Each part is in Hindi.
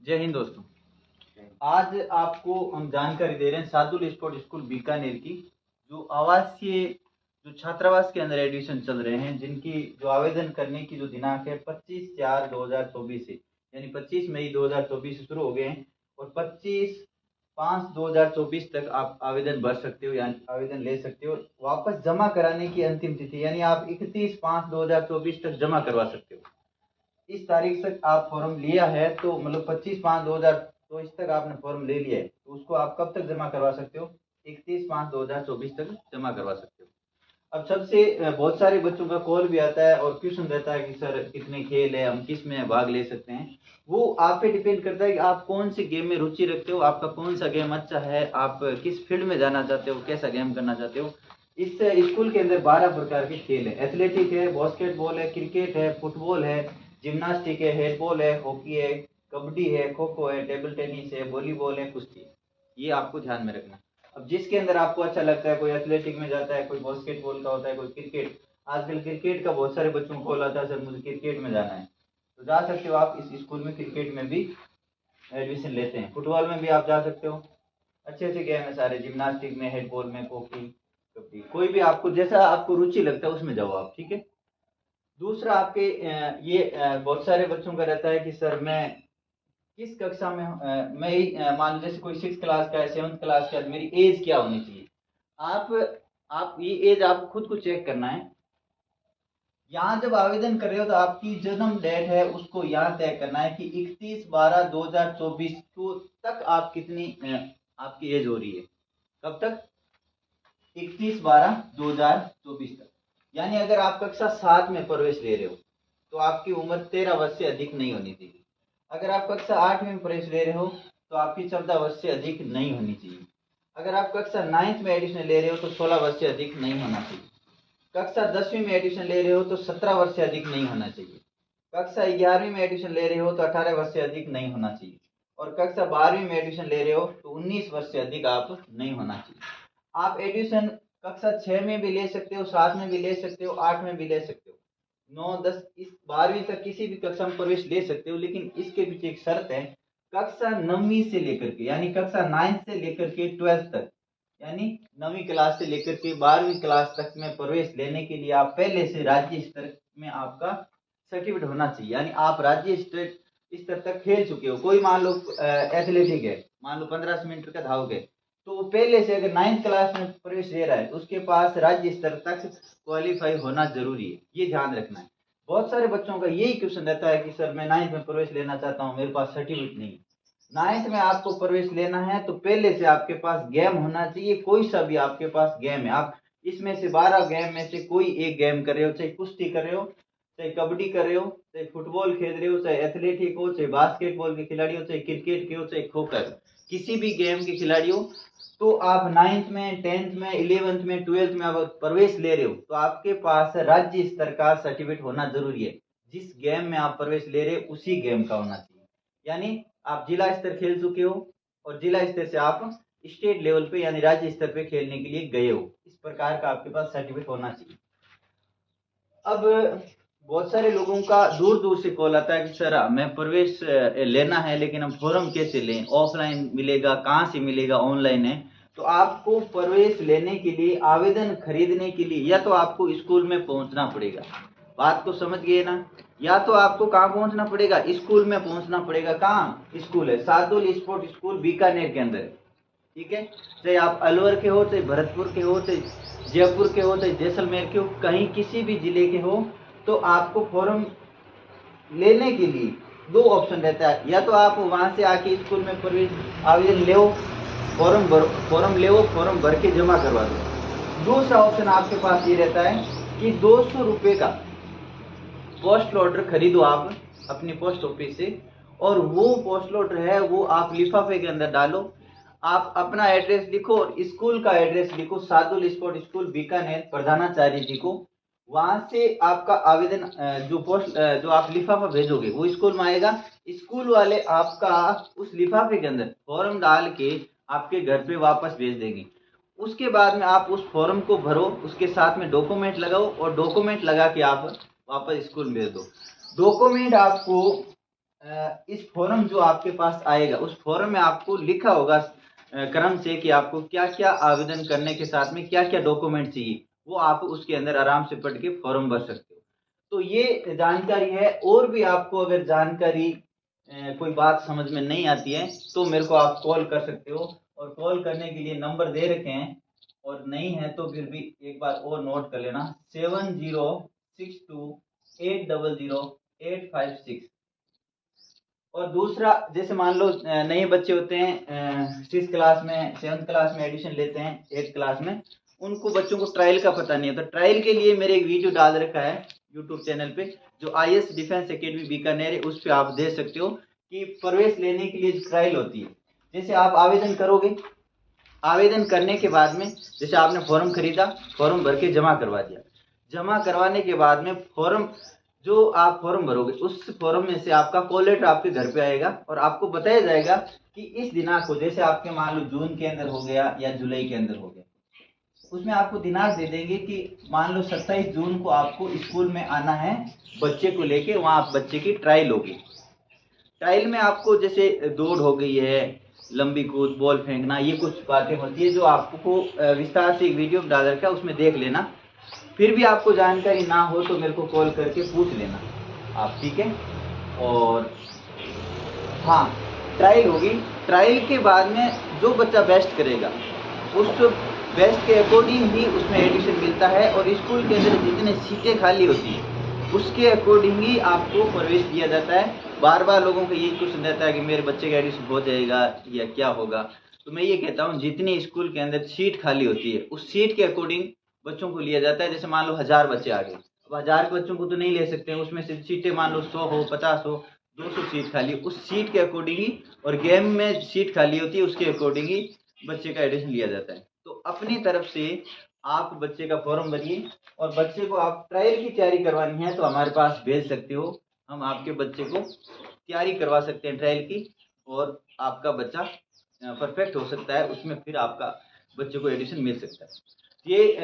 जय हिंद दोस्तों। आज आपको हम जानकारी दे रहे हैं सादुल स्पोर्ट स्कूल बीकानेर की, जो आवासीय जो छात्रावास के अंदर एडमिशन चल रहे हैं, जिनकी जो आवेदन करने की जो दिनांक है 25/4/2024 से, यानी 25 मई 2024 से शुरू हो गए हैं और 25/5/2024 तक आप आवेदन भर सकते हो, यानी आवेदन ले सकते हो। वापस जमा कराने की अंतिम तिथि यानी आप 31/5/2024 तक जमा करवा सकते हो। इस तारीख तक आप फॉर्म लिया है तो मतलब 25/5/2024 तक आपने फॉर्म ले लिया है, तो उसको आप कब तक जमा करवा सकते हो? 31/5/2024 तक जमा करवा सकते हो। अब सबसे बहुत सारे बच्चों का कॉल भी आता है और क्वेश्चन रहता है कि सर कितने खेल है, हम किस में भाग ले सकते हैं। वो आप पे डिपेंड करता है कि आप कौन से गेम में रुचि रखते हो, आपका कौन सा गेम अच्छा है, आप किस फील्ड में जाना चाहते हो, कैसा गेम करना चाहते हो। इस स्कूल के अंदर 12 प्रकार के खेल है। एथलेटिक है, बास्केटबॉल है, क्रिकेट है, फुटबॉल है, जिम्नास्टिक है, हेडबॉल है, हॉकी है, कबड्डी है, खो खो है, टेबल टेनिस है, वॉलीबॉल है, कुश्ती है। ये आपको ध्यान में रखना। अब जिसके अंदर आपको अच्छा लगता है, कोई एथलेटिक में जाता है, कोई बास्केटबॉल का होता है, कोई क्रिकेट। आजकल क्रिकेट का बहुत सारे बच्चों को कॉल आता है, सर मुझे क्रिकेट में जाना है, तो जा सकते हो आप इस स्कूल में। क्रिकेट में भी एडमिशन लेते हैं, फुटबॉल में भी आप जा सकते हो। अच्छे अच्छे गेम है सारे, जिम्नास्टिक में, हेडबॉल में, हॉकी, कबड्डी, कोई भी आपको जैसा आपको रुचि लगता है उसमें जाओ आप, ठीक है। दूसरा आपके बहुत सारे बच्चों का रहता है कि सर मैं किस कक्षा में मान लो जैसे कोई 6 क्लास का है, 7th क्लास का है, तो मेरी एज क्या होनी चाहिए। आप ये एज आपको खुद को चेक करना है। यहाँ जब आवेदन कर रहे हो तो आपकी जन्म डेट है उसको यहाँ तय करना है कि 31/12/2024 को तक आप कितनी आपकी एज हो रही है। कब तक? 31/12/2024 तक। यानी अगर आप कक्षा 7 में प्रवेश ले रहे हो तो आपकी उम्र 13 वर्ष से अधिक नहीं होनी चाहिए। अगर आप कक्षा 8 में प्रवेश ले रहे हो तो आपकी 14 वर्ष से अधिक नहीं होनी चाहिए। अगर आप कक्षा 9th में एडमिशन ले रहे हो तो 16 वर्ष से अधिक नहीं होना चाहिए। कक्षा 10वीं में एडमिशन ले रहे हो तो 17 वर्ष से अधिक नहीं होना चाहिए। कक्षा 11वीं में एडमिशन ले रहे हो तो 18 वर्ष से अधिक नहीं होना चाहिए। और कक्षा 12वीं में एडमिशन ले रहे हो तो 19 वर्ष से अधिक आप नहीं होना चाहिए। आप एडमिशन कक्षा 6 में भी ले सकते हो, 7 में भी ले सकते हो, 8 में भी ले सकते हो, 9 10 इस 12वीं तक किसी भी कक्षा में प्रवेश ले सकते हो। लेकिन इसके पीछे एक शर्त है, कक्षा 9वीं से लेकर के यानी कक्षा 9th से लेकर के 12th तक, यानी 9वीं क्लास से लेकर के 12वीं क्लास तक में प्रवेश लेने के लिए आप पहले से राज्य स्तर में आपका सर्टिफिकेट होना चाहिए, यानी आप राज्य स्तर तक खेल चुके हो। कोई मान लो एथलेटिक है, मान लो 1500 मीटर का धावक है, तो वो पहले से अगर 9th क्लास में प्रवेश ले रहा है तो उसके पास राज्य स्तर तक क्वालिफाई होना जरूरी है, ये ध्यान रखना है। बहुत सारे बच्चों का यही क्वेश्चन रहता है कि सर मैं 9th में प्रवेश लेना चाहता हूँ, मेरे पास सर्टिफिकेट नहीं। 9th में आपको प्रवेश लेना है तो पहले से आपके पास गेम होना चाहिए, कोई सा भी आपके पास गेम है। आप इसमें से 12 गेम में से कोई एक गेम कर रहे हो, चाहे कुश्ती कर रहे हो, चाहे कबड्डी कर रहे हो, चाहे फुटबॉल खेल रहे हो, चाहे एथलेटिक हो, चाहे बास्केटबॉल के खिलाड़ी हो, चाहे क्रिकेट के हो, चाहे खो खो, किसी भी गेम के खिलाड़ी हो, तो आप 9th में, 10th में, 11th में, 12th में आप प्रवेश ले रहे हो तो आपके पास राज्य स्तर का सर्टिफिकेट होना जरूरी है। जिस गेम में आप प्रवेश ले रहे हो उसी गेम का होना चाहिए। यानी आप जिला स्तर खेल चुके हो और जिला स्तर से आप स्टेट लेवल पे यानी राज्य स्तर पे खेलने के लिए गए हो, इस प्रकार का आपके पास सर्टिफिकेट होना चाहिए। अब बहुत सारे लोगों का दूर दूर से कॉल आता है कि सर हमें प्रवेश लेना है, लेकिन हम फॉर्म कैसे लें, ऑफलाइन मिलेगा, कहाँ से मिलेगा, ऑनलाइन है। तो आपको प्रवेश लेने के लिए, आवेदन खरीदने के लिए या तो आपको स्कूल में पहुंचना पड़ेगा। बात को समझ गए ना? या तो आपको कहाँ पहुंचना पड़ेगा? स्कूल में पहुंचना पड़ेगा। कहाँ स्कूल है? सादुल स्पोर्ट स्कूल बीकानेर के अंदर, ठीक है। चाहे आप अलवर के हो, चाहे भरतपुर के हो, चाहे जयपुर के हो, चाहे जैसलमेर के हो, कहीं किसी भी जिले के हो, तो आपको फॉर्म लेने के लिए दो ऑप्शन रहता है। या तो आप वहां से आके स्कूल में प्रवेश आवेदन ले, फॉर्म ले, फॉर्म भर के जमा करवा दो। दूसरा ऑप्शन आपके पास ये रहता है कि 200 रुपये का पोस्ट ऑर्डर खरीदो आप अपनी पोस्ट ऑफिस से, और वो पोस्ट ऑर्डर है वो आप लिफाफे के अंदर डालो। आप अपना एड्रेस लिखो और स्कूल का एड्रेस लिखो, सादुल स्पोर्ट स्कूल बीकानेर, प्रधानाचार्य जी को। वहां से आपका आवेदन जो आप लिफाफा भेजोगे वो स्कूल में आएगा। स्कूल वाले आपका उस लिफाफे के अंदर फॉर्म डाल के आपके घर पे वापस भेज देंगे। उसके बाद में आप उस फॉर्म को भरो, उसके साथ में डॉक्यूमेंट लगाओ और डॉक्यूमेंट लगा के आप वापस स्कूल में भेज दो। डॉक्यूमेंट आपको इस फॉर्म जो आपके पास आएगा उस फॉर्म में आपको लिखा होगा क्रम से कि आपको क्या क्या आवेदन करने के साथ में क्या क्या डॉक्यूमेंट चाहिए, वो आप उसके अंदर आराम से पढ़ के फॉर्म भर सकते हो। तो ये जानकारी है। और भी आपको अगर जानकारी कोई बात समझ में नहीं आती है तो मेरे को आप कॉल कर सकते हो, और कॉल करने के लिए नंबर दे रखे हैं, और नहीं है तो फिर भी एक बार और नोट कर लेना, 7062800856। और दूसरा, जैसे मान लो नए बच्चे होते हैं 6th क्लास में 7th क्लास में एडमिशन लेते हैं 8th क्लास में, उनको बच्चों को ट्रायल का पता नहीं है, तो ट्रायल के लिए मेरे एक वीडियो डाल रखा है यूट्यूब चैनल पे, जो IAS डिफेंस एकेडमी बीकानेर है, उस पर आप देख सकते हो कि प्रवेश लेने के लिए ट्रायल होती है। जैसे आप आवेदन करोगे, आवेदन करने के बाद में जैसे आपने फॉर्म खरीदा, फॉर्म भर के जमा करवा दिया, जमा करवाने के बाद में फॉर्म जो आप फॉर्म भरोगे उस फॉर्म में से आपका कॉल लेटर आपके घर पे आएगा, और आपको बताया जाएगा कि इस दिनांक को, जैसे आपके मान लो जून के अंदर हो गया या जुलाई के अंदर हो गया, उसमें आपको दिनांक दे देंगे कि मान लो 27 जून को आपको स्कूल में आना है बच्चे को लेके, वहां बच्चे की ट्रायल होगी। ट्रायल में आपको जैसे दौड़ हो गई है, लंबी कूद, बॉल फेंकना, ये कुछ बातें होती है जो आपको विस्तार से एक वीडियो डाल रखा है, उसमें देख लेना। फिर भी आपको जानकारी ना हो तो मेरे को कॉल करके पूछ लेना आप, ठीक है। और हाँ, ट्रायल होगी, ट्रायल के बाद में जो बच्चा बेस्ट करेगा उस बेस्ट के अकॉर्डिंग ही उसमें एडमिशन मिलता है, और स्कूल के अंदर जितने सीटें खाली होती हैं उसके अकॉर्डिंग ही आपको प्रवेश दिया जाता है। बार बार लोगों का ये क्वेश्चन रहता है कि मेरे बच्चे का एडमिशन हो जाएगा या क्या होगा, तो मैं ये कहता हूँ जितनी स्कूल के अंदर सीट खाली होती है उस सीट के अकॉर्डिंग बच्चों को लिया जाता है। जैसे मान लो 1000 बच्चे आ गए, अब 1000 बच्चों को तो नहीं ले सकते हैं, उसमें से सीटें मान लो 100 हो, 50 हो, 200 सीट खाली, उस सीट के अकॉर्डिंग ही, और गेम में सीट खाली होती है उसके अकॉर्डिंग ही बच्चे का एडमिशन लिया जाता है। तो अपनी तरफ से आप बच्चे का फॉर्म भरिए, और बच्चे को आप ट्रायल की तैयारी करवानी है तो हमारे पास भेज सकते हो, हम आपके बच्चे को तैयारी करवा सकते हैं ट्रायल की, और आपका बच्चा परफेक्ट हो सकता है उसमें, फिर आपका बच्चे को एडमिशन मिल सकता है। ये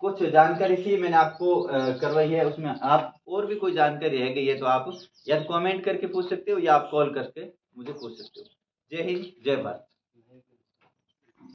कुछ जानकारी थी मैंने आपको करवाई है, उसमें आप और भी कोई जानकारी रह गई है तो आप या तो कमेंट करके पूछ सकते हो या आप कॉल करके मुझे पूछ सकते हो। जय हिंद, जय भारत।